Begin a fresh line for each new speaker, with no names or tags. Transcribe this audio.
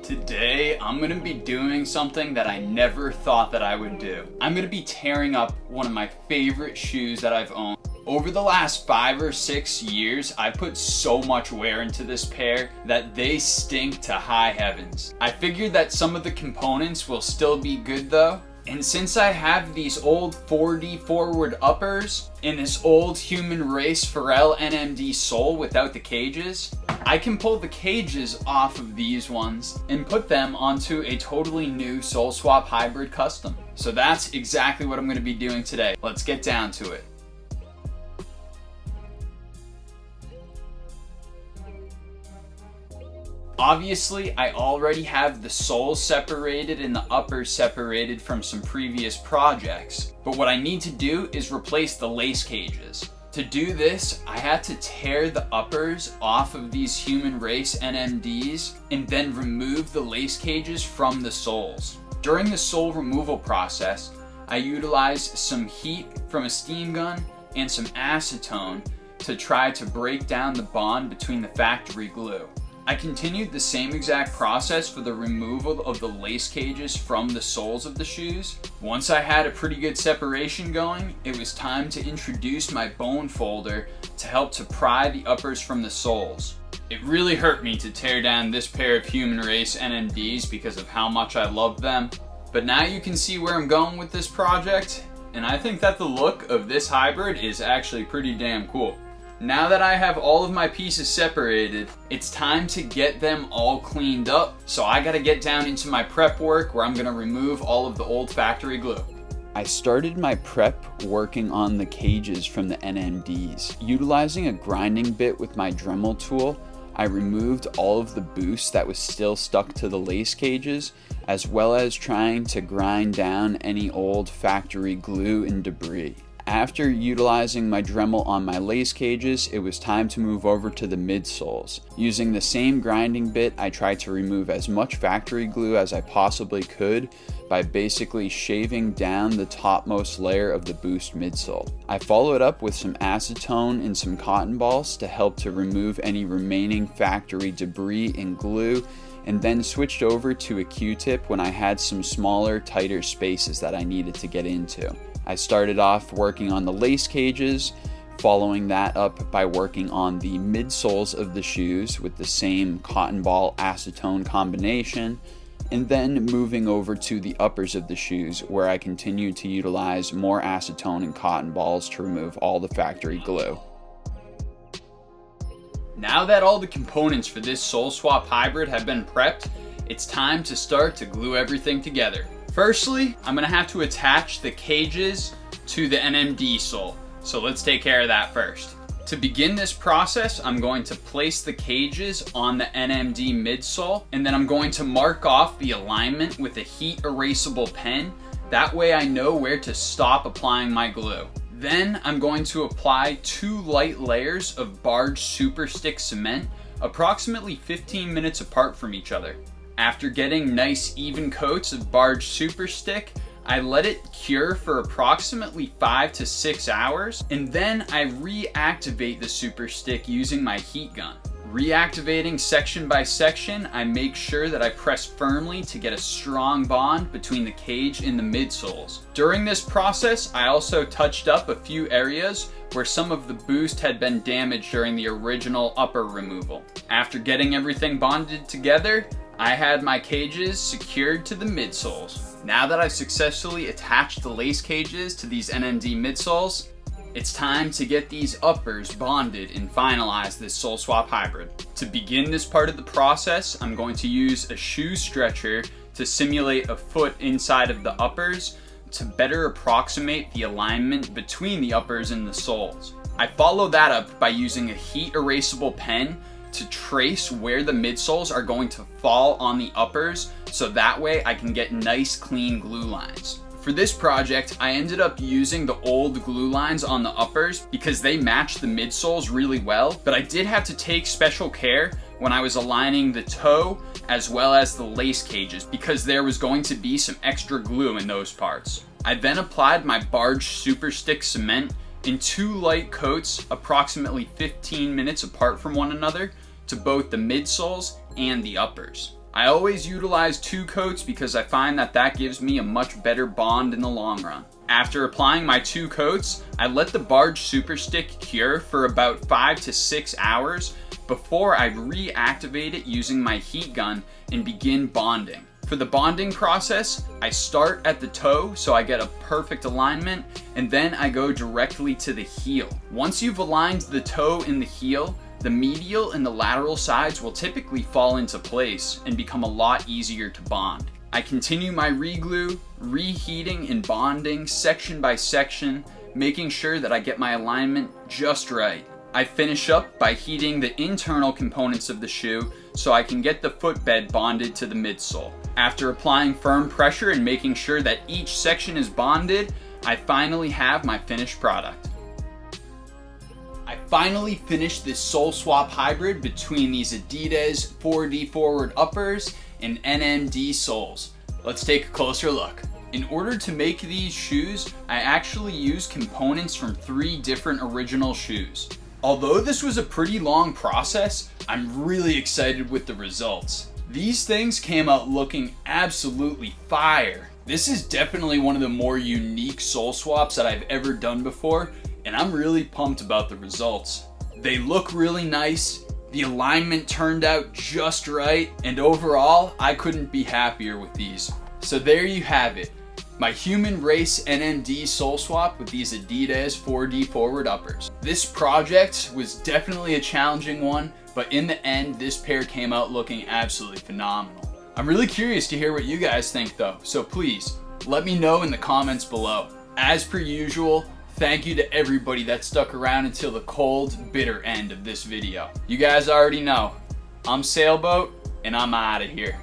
Today, I'm gonna be doing something that I never thought that I would do. I'm gonna be tearing up one of my favorite shoes that I've owned. Over the last 5 or 6 years, I put so much wear into this pair that they stink to high heavens. I figured that some of the components will still be good though. And since I have these old 4D forward uppers and this old Human Race Pharrell NMD sole without the cages, I can pull the cages off of these ones and put them onto a totally new sole swap hybrid custom. So that's exactly what I'm going to be doing today. Let's get down to it. Obviously, I already have the soles separated and the uppers separated from some previous projects, but what I need to do is replace the lace cages. To do this, I had to tear the uppers off of these Human Race NMDs and then remove the lace cages from the soles. During the sole removal process, I utilized some heat from a steam gun and some acetone to try to break down the bond between the factory glue. I continued the same exact process for the removal of the lace cages from the soles of the shoes. Once I had a pretty good separation going, it was time to introduce my bone folder to help to pry the uppers from the soles. It really hurt me to tear down this pair of Human Race NMDs because of how much I love them. But now you can see where I'm going with this project, and I think that the look of this hybrid is actually pretty damn cool. Now that I have all of my pieces separated, it's time to get them all cleaned up. So I gotta get down into my prep work where I'm gonna remove all of the old factory glue. I started my prep working on the cages from the NMDs. Utilizing a grinding bit with my Dremel tool, I removed all of the boost that was still stuck to the lace cages, as well as trying to grind down any old factory glue and debris. After utilizing my Dremel on my lace cages, it was time to move over to the midsoles. Using the same grinding bit, I tried to remove as much factory glue as I possibly could by basically shaving down the topmost layer of the boost midsole. I followed up with some acetone and some cotton balls to help to remove any remaining factory debris and glue, and then switched over to a Q-tip when I had some smaller, tighter spaces that I needed to get into. I started off working on the lace cages, following that up by working on the midsoles of the shoes with the same cotton ball acetone combination, and then moving over to the uppers of the shoes where I continued to utilize more acetone and cotton balls to remove all the factory glue. Now that all the components for this sole swap hybrid have been prepped, it's time to start to glue everything together. Firstly, I'm gonna have to attach the cages to the NMD sole, so let's take care of that first. To begin this process, I'm going to place the cages on the NMD midsole, and then I'm going to mark off the alignment with a heat erasable pen. That way I know where to stop applying my glue. Then I'm going to apply 2 light layers of Barge Super Stick cement, approximately 15 minutes apart from each other. After getting nice even coats of Barge Super Stick, I let it cure for approximately 5 to 6 hours, and then I reactivate the Super Stick using my heat gun. Reactivating section by section, I make sure that I press firmly to get a strong bond between the cage and the midsoles. During this process, I also touched up a few areas where some of the boost had been damaged during the original upper removal. After getting everything bonded together, I had my cages secured to the midsoles. Now that I've successfully attached the lace cages to these NMD midsoles, it's time to get these uppers bonded and finalize this sole swap hybrid. To begin this part of the process, I'm going to use a shoe stretcher to simulate a foot inside of the uppers to better approximate the alignment between the uppers and the soles. I follow that up by using a heat erasable pen to trace where the midsoles are going to fall on the uppers, so that way I can get nice clean glue lines. For this project, I ended up using the old glue lines on the uppers because they match the midsoles really well, but I did have to take special care when I was aligning the toe as well as the lace cages because there was going to be some extra glue in those parts. I then applied my Barge Super Stick cement in 2 light coats approximately 15 minutes apart from one another to both the midsoles and the uppers. I always utilize 2 coats because I find that gives me a much better bond in the long run. After applying my 2 coats, I let the barge super stick cure for about 5 to 6 hours before I reactivate it using my heat gun and begin bonding. For the bonding process, I start at the toe so I get a perfect alignment, and then I go directly to the heel. Once you've aligned the toe and the heel, the medial and the lateral sides will typically fall into place and become a lot easier to bond. I continue my reglue, reheating and bonding section by section, making sure that I get my alignment just right. I finish up by heating the internal components of the shoe so I can get the footbed bonded to the midsole. After applying firm pressure and making sure that each section is bonded, I finally have my finished product. I finally finished this sole swap hybrid between these Adidas 4D forward uppers and NMD soles. Let's take a closer look. In order to make these shoes, I actually used components from 3 different original shoes. Although this was a pretty long process, I'm really excited with the results. These things came out looking absolutely fire. This is definitely one of the more unique sole swaps that I've ever done before, and I'm really pumped about the results. They look really nice, the alignment turned out just right, and overall, I couldn't be happier with these. So there you have it. My Human Race NMD sole swap with these Adidas 4D forward uppers. This project was definitely a challenging one, but in the end, this pair came out looking absolutely phenomenal. I'm really curious to hear what you guys think though, so please, let me know in the comments below. As per usual, thank you to everybody that stuck around until the cold, bitter end of this video. You guys already know, I'm Sailboat, and I'm out of here.